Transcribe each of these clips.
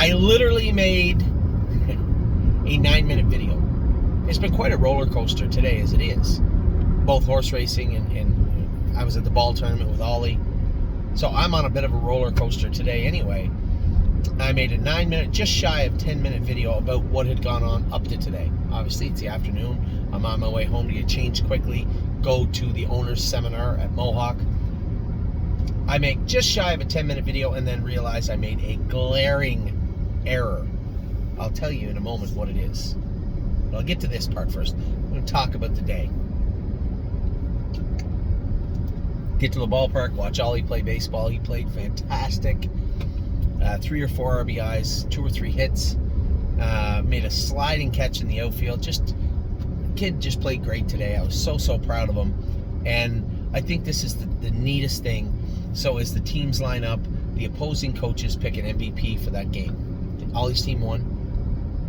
I literally made a 9-minute video. It's been quite a roller coaster today as it is. Both horse racing and I was at the ball tournament with Ollie. So I'm on a bit of a roller coaster today anyway. I made a 9-minute, just shy of 10-minute video about what had gone on up to today. Obviously, it's the afternoon. I'm on my way home to get changed quickly, go to the owner's seminar at Mohawk. I make just shy of a 10-minute video and then realize I made a glaring error. I'll tell you in a moment what it is. But I'll get to this part first. I'm going to talk about the day. Get to the ballpark, watch Ollie play baseball. He played fantastic. 3 or 4 RBIs, 2 or 3 hits. Made a sliding catch in the outfield. Kid just played great today. I was so proud of him. And I think this is the neatest thing. So as the teams line up, the opposing coaches pick an MVP for that game. Ollie's team won,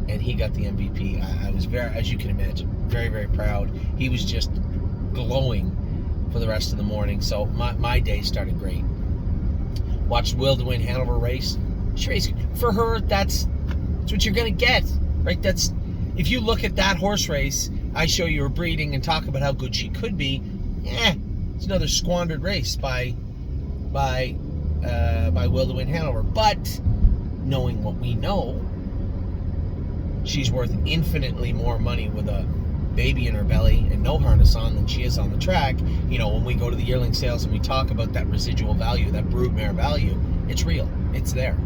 and he got the MVP. I was very, as you can imagine, very proud. He was just glowing for the rest of the morning. So my day started great. Watched Will to win Hanover race. She raced for her. That's what you're gonna get, right? That's if you look at that horse race. I show you her breeding and talk about how good she could be. It's another squandered race by Will to win Hanover. But knowing what we know, she's worth infinitely more money with a baby in her belly and no harness on than she is on the track. You know, when we go to the yearling sales and we talk about that residual value, that broodmare value, it's real. It's there.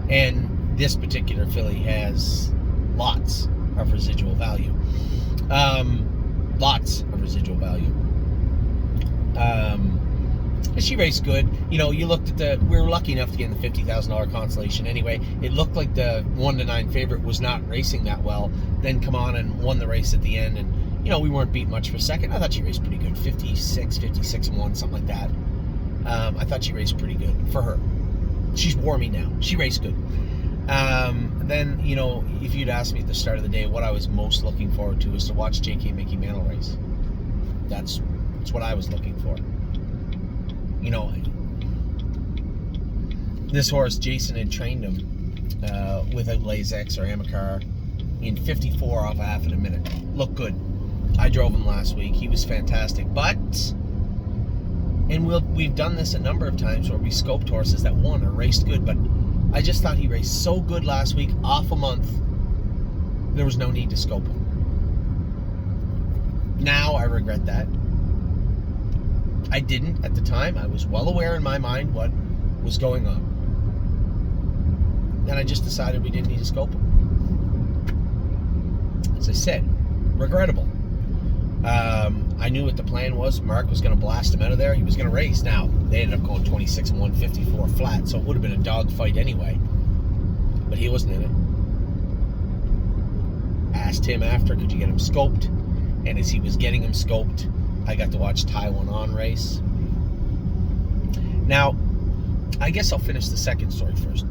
And this particular filly has lots of residual value. She raced good. You know, you looked at we were lucky enough to get in the $50,000 consolation anyway. It looked like the 1-9 favorite was not racing that well. Then come on and won the race at the end. And, you know, we weren't beat much for second. I thought she raced pretty good. 56-1, something like that. I thought she raced pretty good for her. She's warming now. She raced good. Then, you know, if you'd asked me at the start of the day what I was most looking forward to was to watch Mickey Mantle race. That's what I was looking for. You know, this horse, Jason had trained him without Lasix or Amicar in 54 off a half in a minute. Looked good. I drove him last week. He was fantastic. But, and we've done this a number of times where we scoped horses that won or raced good, but I just thought he raced so good last week, off a month, there was no need to scope him. Now I regret that. I didn't at the time. I was well aware in my mind what was going on. And I just decided we didn't need to scope him. As I said, regrettable. I knew what the plan was. Mark was going to blast him out of there. He was going to race. Now, they ended up going 26-1, 54 flat, so it would have been a dogfight anyway. But he wasn't in it. Asked him after, could you get him scoped? And as he was getting him scoped, I got to watch Taiwan on race. Now, I guess I'll finish the second story first.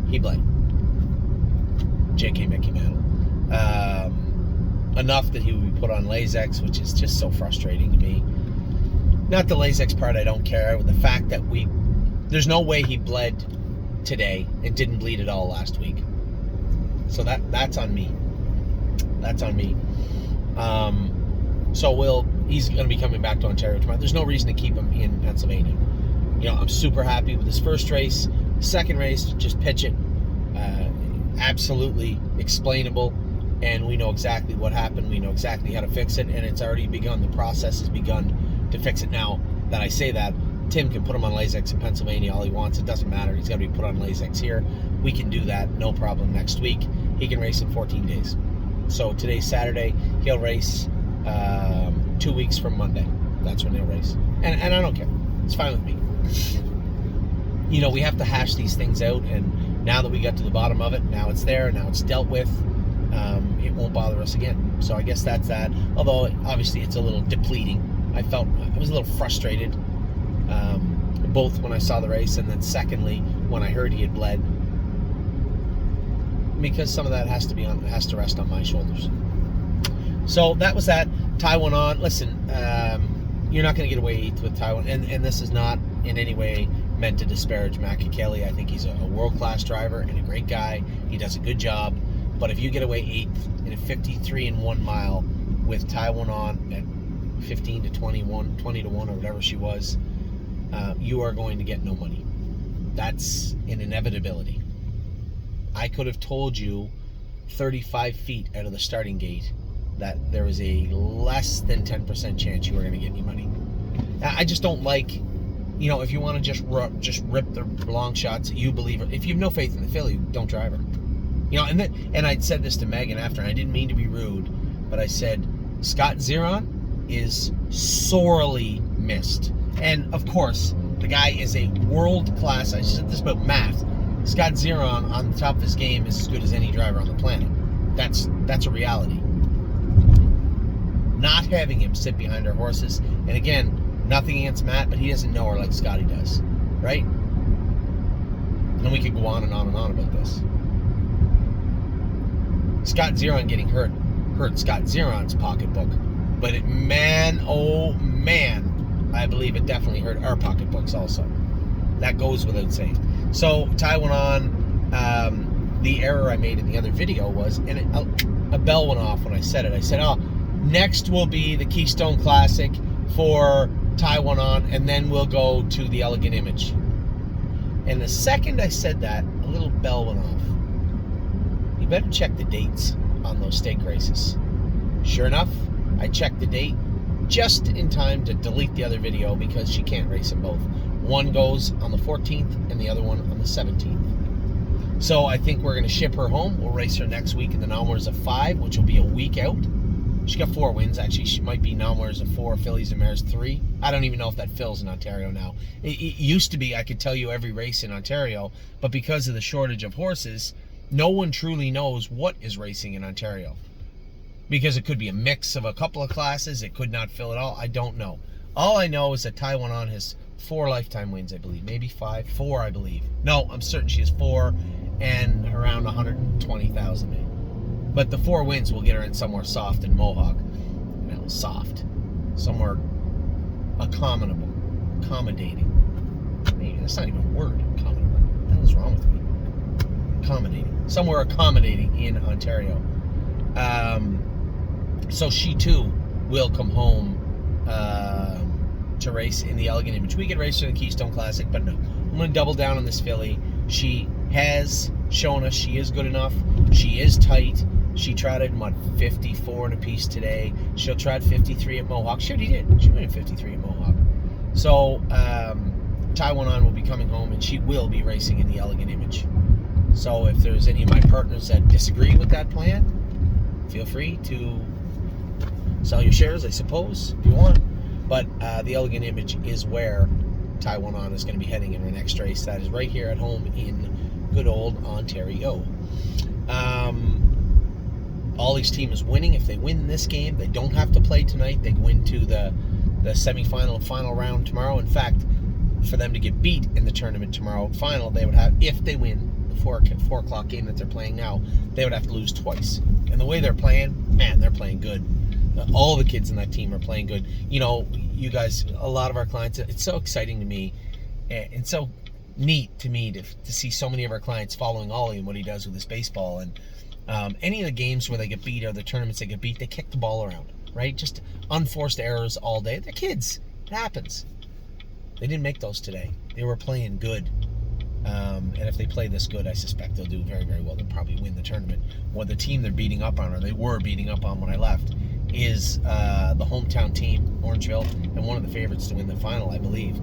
He bled. Mickey Mantle. Enough that he would be put on Lasix, which is just so frustrating to me. Not the Lasix part, I don't care. With the fact that there's no way he bled today and didn't bleed at all last week. So that's on me. That's on me. So he's going to be coming back to Ontario tomorrow. There's no reason to keep him in Pennsylvania. You know, I'm super happy with his first race. Second race, just pitch it. Absolutely explainable. And we know exactly what happened. We know exactly how to fix it. And it's already begun. The process has begun to fix it. Now that I say that, Tim can put him on Lasix in Pennsylvania all he wants. It doesn't matter. He's got to be put on Lasix here. We can do that. No problem. Next week, he can race in 14 days. So today's Saturday. He'll race 2 weeks from Monday. That's when he'll race. And I don't care. It's fine with me. You know, we have to hash these things out. And now that we got to the bottom of it, now it's there. Now it's dealt with. It won't bother us again. So I guess that's that. Although, obviously, it's a little depleting. I was a little frustrated, both when I saw the race and then secondly, when I heard he had bled. Because some of that has to rest on my shoulders. So that was that. Taiwan on. Listen, you're not going to get away with Taiwan. And this is not in any way meant to disparage Matt Kelly. I think he's a world-class driver and a great guy. He does a good job. But if you get away 8th in a 53 and 1 mile with Taiwan on at 15 to 21, 20 to 1 or whatever she was, you are going to get no money. That's an inevitability. I could have told you 35 feet out of the starting gate that there was a less than 10% chance you were going to get any money. I just don't like, if you want to just rip the long shots, you believe it. If you have no faith in the filly, don't drive her. And I'd said this to Megan after, and I didn't mean to be rude, but I said, Scott Zeron is sorely missed. And of course, the guy is a world-class, I said this about Matt, Scott Zeron on the top of his game is as good as any driver on the planet. That's a reality. Not having him sit behind our horses, and again, nothing against Matt, but he doesn't know her like Scotty does, right? And we could go on and on and on about this. Scott Zeron getting hurt Scott Zeron's pocketbook, but oh man, I believe it definitely hurt our pocketbooks also. That goes without saying. So Taiwan on, the error I made in the other video was, and a bell went off when I said it. I said, next will be the Keystone Classic for Taiwan on, and then we'll go to the Elegant Image. And the second I said that, a little bell went off. You better check the dates on those stake races. Sure enough, I checked the date just in time to delete the other video because she can't race them both. One goes on the 14th and the other one on the 17th. So I think we're going to ship her home. We'll race her next week in the non-winners of 5, which will be a week out. She got 4 wins. Actually, she might be non-winners of 4, fillies and mares 3. I don't even know if that fills in Ontario now. It used to be I could tell you every race in Ontario, but because of the shortage of horses, no one truly knows what is racing in Ontario. Because it could be a mix of a couple of classes. It could not fill it all. I don't know. All I know is that Taiwan on has 4 lifetime wins, I believe. Maybe 5. 4, I believe. No, I'm certain she has 4 and around 120,000 maybe. But the 4 wins will get her in somewhere soft in Mohawk. Soft. Somewhere accommodating. Maybe that's not even a word. Accommodable. What the hell is wrong with me? Accommodating. Somewhere accommodating in Ontario. So she too will come home to race in the Elegant Image. We could race her in the Keystone Classic, but no. I'm going to double down on this filly. She has shown us she is good enough. She is tight. She trotted, 54 and a piece today. She'll trot 53 at Mohawk. She already did. She went at 53 at Mohawk. So, Taiwan on will be coming home, and she will be racing in the Elegant Image. So, if there's any of my partners that disagree with that plan, feel free to sell your shares, I suppose, if you want. But the Elegant Image is where Taiwan on is going to be heading in her next race. That is right here at home in good old Ontario. Ollie's team is winning. If they win this game, they don't have to play tonight. They go into the semifinal final round tomorrow. In fact, for them to get beat in the tournament tomorrow final, they would have, if they win the 4 o'clock game that they're playing now, they would have to lose twice. And the way they're playing, man, they're playing good. All the kids in that team are playing good. You guys, a lot of our clients, it's so exciting to me and so neat to me to see so many of our clients following Ollie and what he does with his baseball. And any of the games where they get beat or the tournaments they get beat, they kick the ball around, right? Just unforced errors all day. They're kids. It happens. They didn't make those today. They were playing good. And if they play this good, I suspect they'll do very, very well. They'll probably win the tournament. Well, the team they're beating up on, or they were beating up on when I left, is the hometown team, Orangeville, and one of the favorites to win the final, I believe.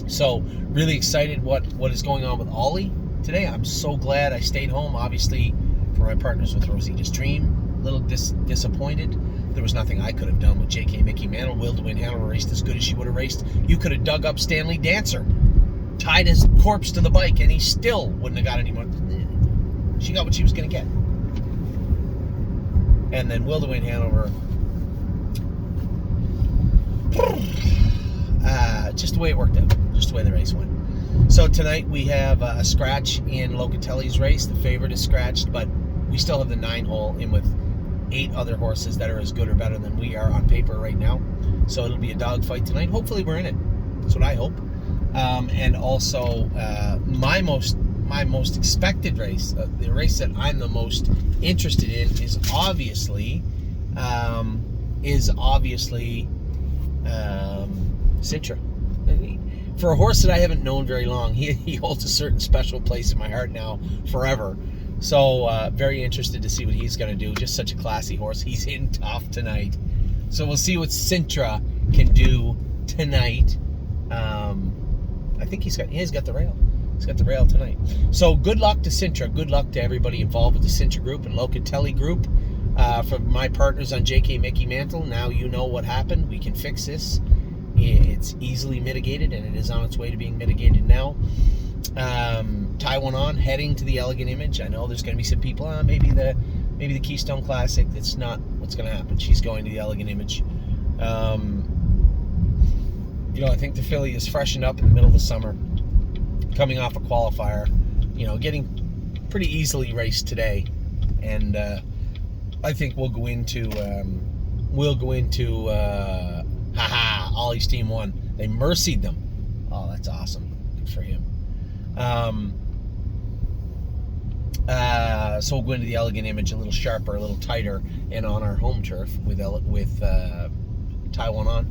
So, really excited what is going on with Ollie today. I'm so glad I stayed home, obviously, for my partners with Rosita's Dream. A little disappointed. There was nothing I could have done with JK Mickey Mantle. Will DeWin Hanover raced as good as she would have raced. You could have dug up Stanley Dancer, tied his corpse to the bike, and he still wouldn't have got any more. She got what she was going to get. And then Will DeWin Hanover, just the way it worked out, just the way the race went. So tonight we have a scratch in Locatelli's race. The favorite is scratched, but we still have the 9-hole in with 8 other horses that are as good or better than we are on paper right now. So it'll be a dogfight tonight. Hopefully we're in it. That's what I hope. And also my most expected race, the race that I'm the most interested in, is obviously Sintra. For a horse that I haven't known very long, he holds a certain special place in my heart now, forever. So very interested to see what he's going to do. Just such a classy horse. He's in tough tonight. So we'll see what Sintra can do tonight. I think he's got the rail. He's got the rail tonight. So good luck to Sintra. Good luck to everybody involved with the Sintra group and Locatelli group. For my partners on JK Mickey Mantle, now you know what happened. We can fix this. It's easily mitigated, and it is on its way to being mitigated now. Taiwan on, heading to the Elegant Image. I know there's going to be some people, maybe the Keystone Classic. That's not what's going to happen. She's going to the Elegant Image. I think the filly is freshened up in the middle of the summer, coming off a qualifier, getting pretty easily raced today, and I think we'll go into Ollie's team won. They mercied them. Oh, that's awesome. Good for him. So we'll go into the Elegant Image a little sharper, a little tighter, and on our home turf with Taiwan on.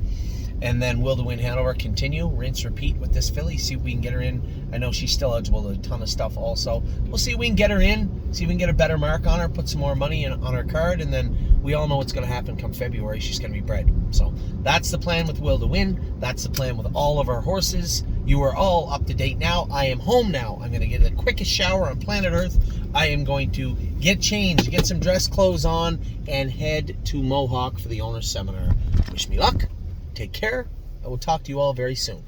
And then Will to Win Hanover, continue, rinse, repeat with this filly, see if we can get her in. I know she's still eligible to a ton of stuff also. We'll see if we can get her in, see if we can get a better mark on her, put some more money on her card, and then we all know what's going to happen come February. She's going to be bred. So that's the plan with Will to Win. That's the plan with all of our horses. You are all up to date now. I am home now. I'm going to get the quickest shower on planet Earth. I am going to get changed, get some dress clothes on, and head to Mohawk for the owner's seminar. Wish me luck. Take care. I will talk to you all very soon.